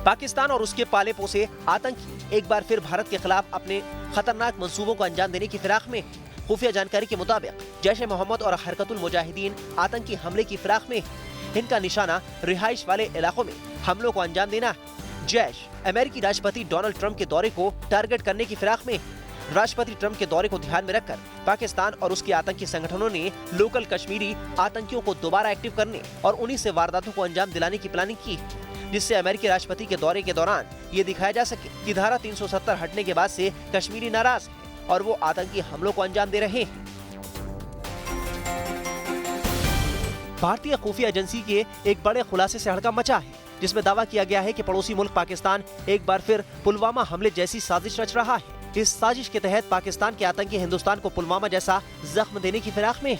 पाकिस्तान और उसके पाले पोसे आतंकी एक बार फिर भारत के खिलाफ अपने खतरनाक मंसूबों को अंजाम देने की फिराक में। खुफिया जानकारी के मुताबिक जैश ए मोहम्मद और हरकतुल मुजाहिदीन आतंकी हमले की फिराक में। इनका निशाना रिहाइश वाले इलाकों में हमलों को अंजाम देना। जैश अमेरिकी राष्ट्रपति डोनाल्ड ट्रंप के दौरे को टारगेट करने की फिराक में। राष्ट्रपति ट्रंप के दौरे को ध्यान में रखकर पाकिस्तान और उसके आतंकी संगठनों ने लोकल कश्मीरी आतंकियों को दोबारा एक्टिव करने और उन्हीं से वारदातों को अंजाम दिलाने की प्लानिंग की, जिससे अमेरिकी राष्ट्रपति के दौरे के दौरान ये दिखाया जा सके कि धारा 370 हटने के बाद से कश्मीरी नाराज हैं और वो आतंकी हमलों को अंजाम दे रहे हैं। भारतीय खुफिया एजेंसी के एक बड़े खुलासे से हड़कंप मचा है, जिसमें दावा किया गया है कि पड़ोसी मुल्क पाकिस्तान एक बार फिर पुलवामा हमले जैसी साजिश रच रहा है। इस साजिश के तहत पाकिस्तान के आतंकी हिंदुस्तान को पुलवामा जैसा जख्म देने की फिराक में।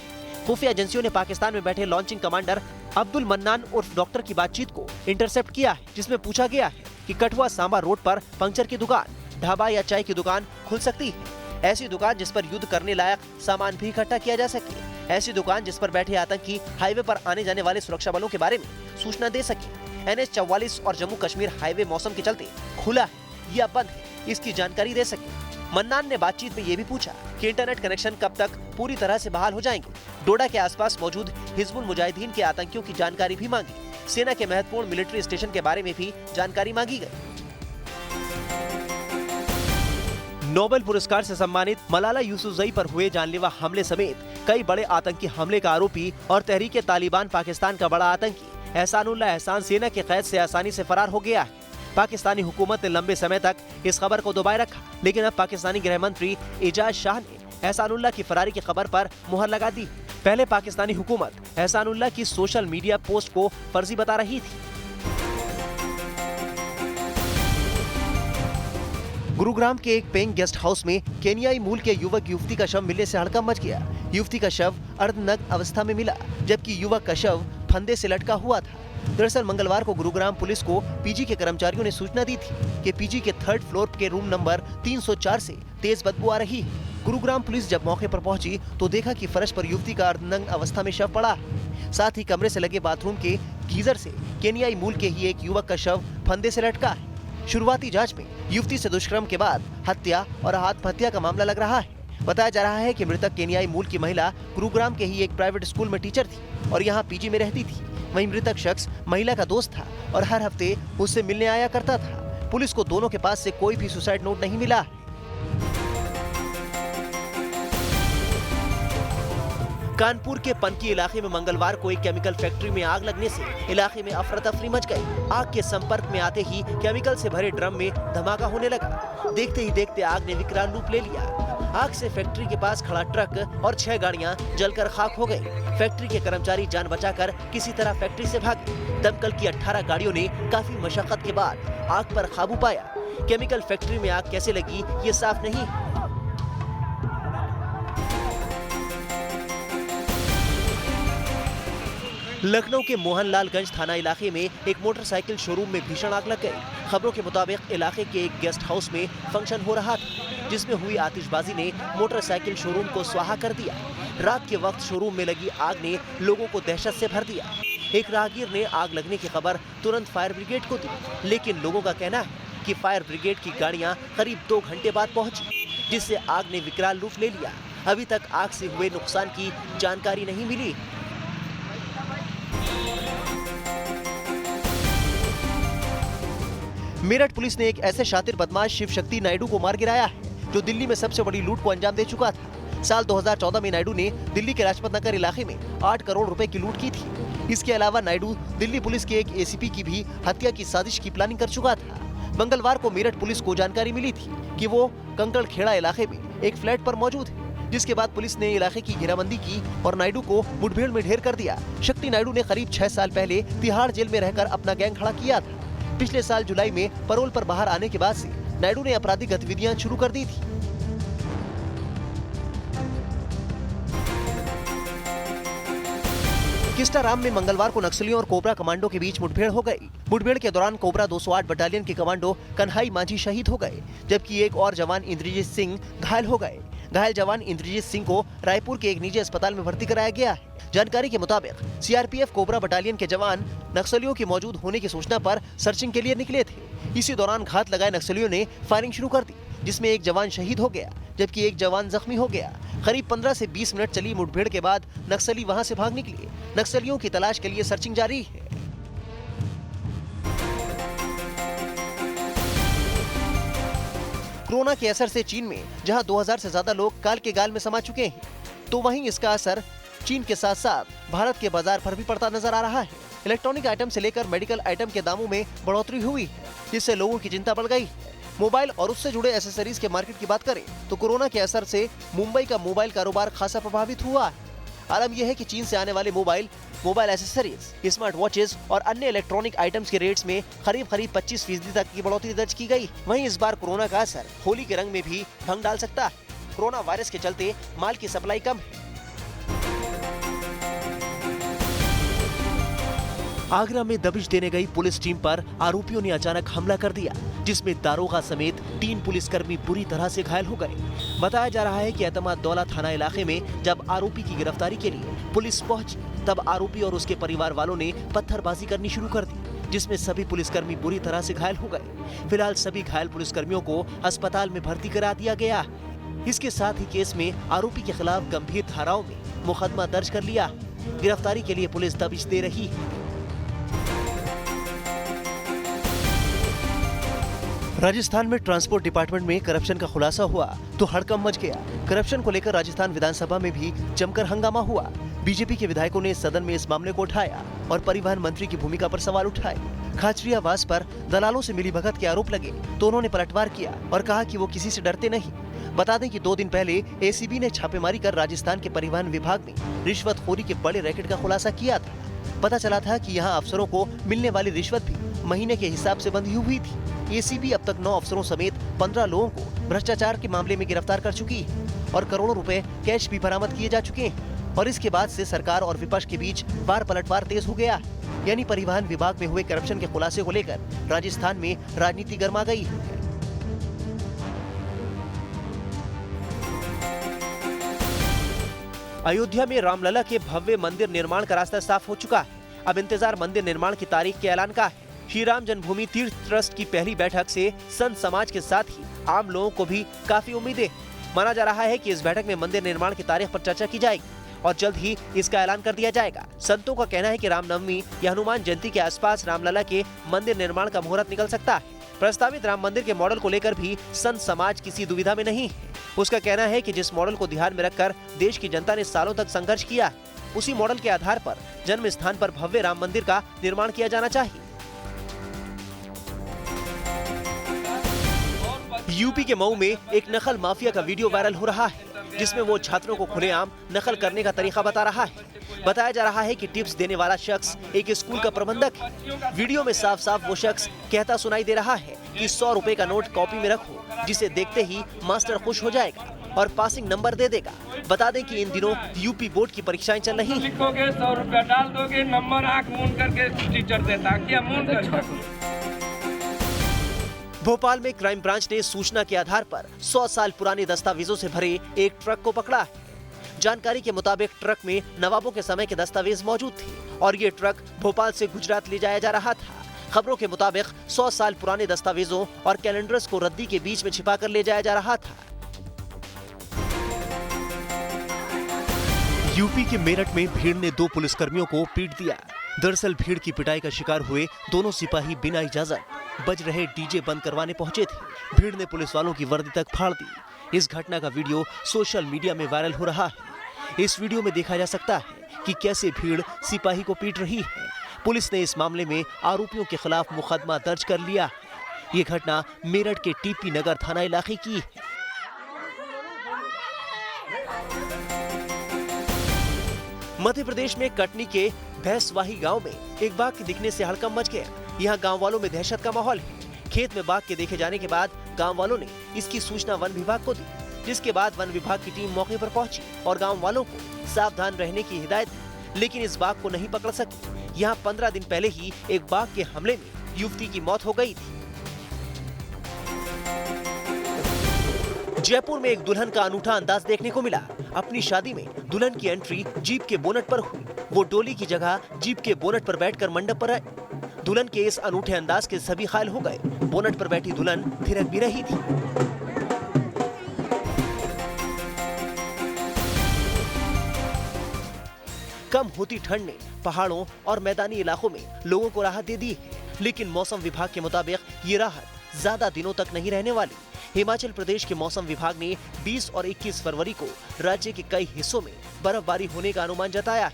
खुफिया एजेंसियों ने पाकिस्तान में बैठे लॉन्चिंग कमांडर अब्दुल मन्नान उर्फ डॉक्टर की बातचीत को इंटरसेप्ट किया है, जिसमें पूछा गया है कि कठुआ सांबा रोड पर पंक्चर की दुकान, ढाबा या चाय की दुकान खुल सकती है। ऐसी दुकान जिस पर युद्ध करने लायक सामान भी इकट्ठा किया जा सके। ऐसी दुकान जिस पर बैठे आतंकी हाईवे पर आने जाने वाले सुरक्षा बलों के बारे में सूचना दे सके। NH 44 और जम्मू कश्मीर हाईवे मौसम के चलते खुला है या बंद है, इसकी जानकारी दे सके। मन्नान ने बातचीत में ये भी पूछा कि इंटरनेट कनेक्शन कब तक पूरी तरह से बहाल हो जाएंगे। डोडा के आसपास मौजूद हिजबुल मुजाहिदीन के आतंकियों की जानकारी भी मांगी। सेना के महत्वपूर्ण मिलिट्री स्टेशन के बारे में भी जानकारी मांगी गई। नोबेल पुरस्कार से सम्मानित मलाला यूसुफजई पर हुए जानलेवा हमले समेत कई बड़े आतंकी हमले का आरोपी और तहरीके तालिबान पाकिस्तान का बड़ा आतंकी एहसानुल्लाह एहसान सेना के कैद से आसानी से फरार हो गया है। पाकिस्तानी हुकूमत ने लंबे समय तक इस खबर को दबाए रखा, लेकिन अब पाकिस्तानी गृह मंत्री एजाज शाह ने एहसानुल्लाह की फरारी की खबर पर मुहर लगा दी। पहले पाकिस्तानी हुकूमत एहसानुल्लाह की सोशल मीडिया पोस्ट को फर्जी बता रही थी। गुरुग्राम के एक पेइंग गेस्ट हाउस में केनियाई मूल के युवक युवती का शव मिलने से हड़कंप मच गया। युवती का शव अर्धनग्न अवस्था में मिला, जबकि युवक का शव फंदे से लटका हुआ था। दरअसल मंगलवार को गुरुग्राम पुलिस को पीजी के कर्मचारियों ने सूचना दी थी कि पीजी के 3rd फ्लोर के रूम नंबर 304 से तेज बदबू आ रही है। गुरुग्राम पुलिस जब मौके पर पहुंची तो देखा कि फर्श पर युवती का अर्धनग्न अवस्था में शव पड़ा है। साथ ही कमरे से लगे बाथरूम के गीजर से केनियाई मूल के ही एक युवक का शव फंदे से लटका है। शुरुआती जांच में युवती से दुष्कर्म के बाद हत्या और आत्महत्या का मामला लग रहा है। बताया जा रहा है कि मृतक केनियाई मूल की महिला गुरुग्राम के ही एक प्राइवेट स्कूल में टीचर थी और यहाँ पीजी में रहती थी। वहीं मृतक शख्स महिला का दोस्त था और हर हफ्ते उससे मिलने आया करता था। पुलिस को दोनों के पास से कोई भी सुसाइड नोट नहीं मिला। कानपुर के पनकी इलाके में मंगलवार को एक केमिकल फैक्ट्री में आग लगने से इलाके में अफरा तफरी मच गई। आग के संपर्क में आते ही केमिकल से भरे ड्रम में धमाका होने लगा। देखते ही देखते आग ने विकराल रूप ले लिया। आग से फैक्ट्री के पास खड़ा ट्रक और 6 गाड़ियां जलकर खाक हो गई। फैक्ट्री के कर्मचारी जान बचाकर किसी तरह फैक्ट्री से भागे। दमकल की 18 गाड़ियों ने काफी मशक्कत के बाद आग पर काबू पाया। केमिकल फैक्ट्री में आग कैसे लगी ये साफ नहीं। लखनऊ के मोहनलालगंज थाना इलाके में एक मोटरसाइकिल शोरूम में भीषण आग लग गई। खबरों के मुताबिक इलाके के एक गेस्ट हाउस में फंक्शन हो रहा था, जिसमें हुई आतिशबाजी ने मोटरसाइकिल शोरूम को स्वाहा कर दिया। रात के वक्त शोरूम में लगी आग ने लोगों को दहशत से भर दिया। एक राहगीर ने आग लगने की खबर तुरंत फायर ब्रिगेड को दी, लेकिन लोगों का कहना है कि फायर ब्रिगेड की गाड़ियां करीब 2 घंटे बाद पहुंची, जिससे आग ने विकराल रूप ले लिया। अभी तक आग से हुए नुकसान की जानकारी नहीं मिली। मेरठ पुलिस ने एक ऐसे शातिर बदमाश शिव शक्ति नायडू को मार गिराया है, जो दिल्ली में सबसे बड़ी लूट को अंजाम दे चुका था। साल 2014 में नायडू ने दिल्ली के लाजपत नगर इलाके में 8 करोड़ रुपए की लूट की थी। इसके अलावा नायडू दिल्ली पुलिस के एक ACP की भी हत्या की साजिश की प्लानिंग कर चुका था। मंगलवार को मेरठ पुलिस को जानकारी मिली थी कि वो कंकड़ खेड़ा इलाके में एक फ्लैट पर मौजूद है, जिसके बाद पुलिस ने इलाके की घेराबंदी की और नायडू को मुठभेड़ में ढेर कर दिया। शक्ति नायडू ने करीब 6 साल पहले तिहाड़ जेल में रहकर अपना गैंग खड़ा किया था। पिछले साल जुलाई में पैरोल पर बाहर आने के बाद से नायडू ने आपराधिक गतिविधियां शुरू कर दी थी। किस्टाराम में मंगलवार को नक्सलियों और कोबरा कमांडो के बीच मुठभेड़ हो गई। मुठभेड़ के दौरान कोबरा 208 बटालियन के कमांडो कन्हाई मांझी शहीद हो गए, जबकि एक और जवान इंद्रजीत सिंह घायल हो गए। घायल जवान इंद्रजीत सिंह को रायपुर के एक निजी अस्पताल में भर्ती कराया गया है। जानकारी के मुताबिक सीआरपीएफ कोबरा बटालियन के जवान नक्सलियों के मौजूद होने की सूचना पर सर्चिंग के लिए निकले थे। इसी दौरान घात लगाए नक्सलियों ने फायरिंग शुरू कर दी, जिसमें एक जवान शहीद हो गया जबकि एक जवान जख्मी हो गया। करीब 15 से 20 मिनट चली मुठभेड़ के बाद नक्सली वहां से भाग निकले। नक्सलियों की तलाश के लिए सर्चिंग जारी है। कोरोना के असर से चीन में जहां 2000 से ज्यादा लोग काल के गाल में समा चुके हैं, तो वहीं इसका असर चीन के साथ साथ भारत के बाजार पर भी पड़ता नजर आ रहा है। इलेक्ट्रॉनिक आइटम से लेकर मेडिकल आइटम के दामों में बढ़ोतरी हुई है, जिससे लोगों की चिंता बढ़ गई है। मोबाइल और उससे जुड़े एसेसरीज के मार्केट की बात करें तो कोरोना के असर से मुंबई का मोबाइल कारोबार खासा प्रभावित हुआ है। आलम यह है कि चीन से आने वाले मोबाइल एसेसरीज, स्मार्ट वॉचेज और अन्य इलेक्ट्रॉनिक आइटम्स के रेट्स में करीब 25% तक की बढ़ोतरी दर्ज की गई। वहीं इस बार कोरोना का असर होली के रंग में भी भंग डाल सकता है। कोरोना वायरस के चलते माल की सप्लाई कम है। आगरा में दबिश देने गई पुलिस टीम पर आरोपियों ने अचानक हमला कर दिया, जिसमें दारोगा समेत 3 पुलिसकर्मी बुरी तरह से घायल हो गए। बताया जा रहा है कि एतमाददौला थाना इलाके में जब आरोपी की गिरफ्तारी के लिए पुलिस पहुंची, तब आरोपी और उसके परिवार वालों ने पत्थरबाजी करनी शुरू कर दी, जिसमें सभी पुलिसकर्मी बुरी तरह से घायल हो गए। फिलहाल सभी घायल पुलिसकर्मियों को अस्पताल में भर्ती करा दिया गया है। इसके साथ ही केस में आरोपी के खिलाफ गंभीर धाराओं में मुकदमा दर्ज कर लिया। गिरफ्तारी के लिए पुलिस दबिश दे रही है। राजस्थान में ट्रांसपोर्ट डिपार्टमेंट में करप्शन का खुलासा हुआ तो हड़कंप मच गया। करप्शन को लेकर राजस्थान विधानसभा में भी जमकर हंगामा हुआ। बीजेपी के विधायकों ने सदन में इस मामले को उठाया और परिवहन मंत्री की भूमिका पर सवाल उठाए। खाचरियावास पर दलालों से मिलीभगत के आरोप लगे तो उन्होंने पलटवार किया और कहा कि वो किसी से डरते नहीं। बता दें कि 2 दिन पहले एसीबी ने छापेमारी कर राजस्थान के परिवहन विभाग में रिश्वतखोरी के बड़े रैकेट का खुलासा किया था। पता चला था कि यहाँ अफसरों को मिलने वाली रिश्वत भी महीने के हिसाब से बंधी हुई थी। एसीबी अब तक 9 अफसरों समेत 15 लोगों को भ्रष्टाचार के मामले में गिरफ्तार कर चुकी है और करोड़ों रुपए कैश भी बरामद किए जा चुके हैं। और इसके बाद से सरकार और विपक्ष के बीच वार पलटवार तेज हो गया है। यानी परिवहन विभाग में हुए करप्शन के खुलासे को लेकर राजस्थान में राजनीति गर्मा गई है। अयोध्या में रामलला के भव्य मंदिर निर्माण का रास्ता साफ हो चुका है। अब इंतजार मंदिर निर्माण की तारीख के ऐलान का है। श्री राम जन्मभूमि तीर्थ ट्रस्ट की पहली बैठक से संत समाज के साथ ही आम लोगों को भी काफी उम्मीदें। माना जा रहा है कि इस बैठक में मंदिर निर्माण की तारीख पर चर्चा की जाएगी और जल्द ही इसका ऐलान कर दिया जाएगा। संतों का कहना है कि रामनवमी या हनुमान जयंती के आसपास रामलला के मंदिर निर्माण का मुहूर्त निकल सकता है। प्रस्तावित राम मंदिर के मॉडल को लेकर भी संत समाज किसी दुविधा में नहीं है। उसका कहना है कि जिस मॉडल को ध्यान में रखकर देश की जनता ने सालों तक संघर्ष किया है, उसी मॉडल के आधार पर जन्म स्थान पर भव्य राम मंदिर का निर्माण किया जाना चाहिए। यूपी के मऊ में एक नकल माफिया का वीडियो वायरल हो रहा है, जिसमें वो छात्रों को खुलेआम नकल करने का तरीका बता रहा है। बताया जा रहा है कि टिप्स देने वाला शख्स एक स्कूल का प्रबंधक है। वीडियो में साफ साफ वो शख्स कहता सुनाई दे रहा है कि 100 रुपए का नोट कॉपी में रखो, जिसे देखते ही मास्टर खुश हो जाएगा और पासिंग नंबर दे देगा। बता दें कि इन दिनों यूपी बोर्ड की परीक्षाएं चल रही हैं। लिखोगे 100 रुपया डाल दोगे, नंबर आंख मूंद करके टीचर देता क्या मूंद करके। भोपाल में क्राइम ब्रांच ने सूचना के आधार पर 100 साल पुराने दस्तावेजों से भरे एक ट्रक को पकड़ा है। जानकारी के मुताबिक ट्रक में नवाबों के समय के दस्तावेज मौजूद थे और ये ट्रक भोपाल से गुजरात ले जाया जा रहा था। खबरों के मुताबिक 100 साल पुराने दस्तावेजों और कैलेंडर्स को रद्दी के बीच में छिपाकर ले जाया जा रहा था। यूपी के मेरठ में भीड़ ने 2 पुलिसकर्मियों को पीट दिया। दरअसल भीड़ की पिटाई का शिकार हुए दोनों सिपाही बिना इजाजत बज रहे डीजे बंद करवाने पहुंचे थे। भीड़ ने पुलिस वालों की वर्दी तक फाड़ दी। इस घटना का वीडियो सोशल मीडिया में वायरल हो रहा है। इस वीडियो में देखा जा सकता है कि कैसे भीड़ सिपाही को पीट रही है। पुलिस ने इस मामले में आरोपियों के खिलाफ मुकदमा दर्ज कर लिया है। ये घटना मेरठ के टीपी नगर थाना इलाके की है। मध्य प्रदेश में कटनी के भैंसवाही गांव में एक बाघ के दिखने से हड़कंप मच गया। यहाँ गांव वालों में दहशत का माहौल है। खेत में बाघ के देखे जाने के बाद गांव वालों ने इसकी सूचना वन विभाग को दी, जिसके बाद वन विभाग की टीम मौके पर पहुंची और गांव वालों को सावधान रहने की हिदायत दी, लेकिन इस बाघ को नहीं पकड़ सकी। यहाँ 15 दिन पहले ही एक बाघ के हमले में युवती की मौत हो गई थी। जयपुर में एक दुल्हन का अनूठा अंदाज देखने को मिला। अपनी शादी में दुल्हन की एंट्री जीप के बोनट पर हुई। वो डोली की जगह जीप के बोनट पर बैठकर मंडप पर आए। दुल्हन के इस अनूठे अंदाज के सभी घायल हो गए। बोनट पर बैठी दुल्हन थिरक भी रही थी। कम होती ठंड ने पहाड़ों और मैदानी इलाकों में लोगों को राहत दे दी है, लेकिन मौसम विभाग के मुताबिक ये राहत ज्यादा दिनों तक नहीं रहने वाली। हिमाचल प्रदेश के मौसम विभाग ने 20 और 21 फरवरी को राज्य के कई हिस्सों में बर्फबारी होने का अनुमान जताया है।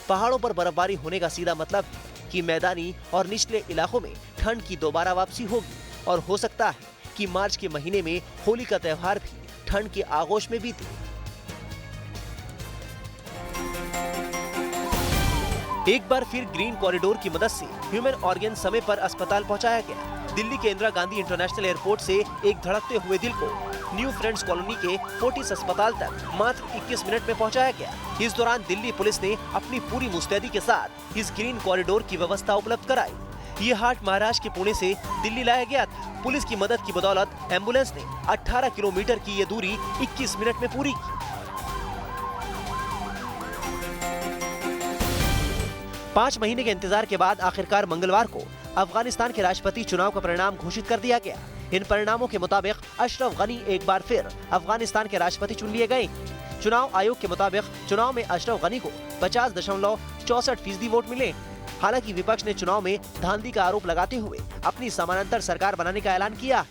पहाड़ों पर बर्फबारी होने का सीधा मतलब है कि मैदानी और निचले इलाकों में ठंड की दोबारा वापसी होगी और हो सकता है कि मार्च के महीने में होली का त्योहार भी ठंड के आगोश में बीते। एक बार फिर ग्रीन कॉरिडोर की मदद से ह्यूमन ऑर्गन समय पर अस्पताल पहुंचाया गया। दिल्ली के इंदिरा गांधी इंटरनेशनल एयरपोर्ट से एक धड़कते हुए दिल को न्यू फ्रेंड्स कॉलोनी के फोर्टिस अस्पताल तक मात्र 21 मिनट में पहुंचाया गया। इस दौरान दिल्ली पुलिस ने अपनी पूरी मुस्तैदी के साथ इस ग्रीन कॉरिडोर की व्यवस्था उपलब्ध कराई। ये हार्ट महाराष्ट्र के पुणे से दिल्ली लाया गया था। पुलिस की मदद की बदौलत एम्बुलेंस ने 18 किलोमीटर की ये दूरी 21 मिनट में पूरी की। 5 महीने के इंतजार के बाद आखिरकार मंगलवार को अफगानिस्तान के राष्ट्रपति चुनाव का परिणाम घोषित कर दिया गया। इन परिणामों के मुताबिक अशरफ गनी एक बार फिर अफगानिस्तान के राष्ट्रपति चुन लिए गए। चुनाव आयोग के मुताबिक चुनाव में अशरफ गनी को 50.64% वोट मिले। हालांकि विपक्ष ने चुनाव में धांधली का आरोप लगाते हुए अपनी समानांतर सरकार बनाने का ऐलान किया।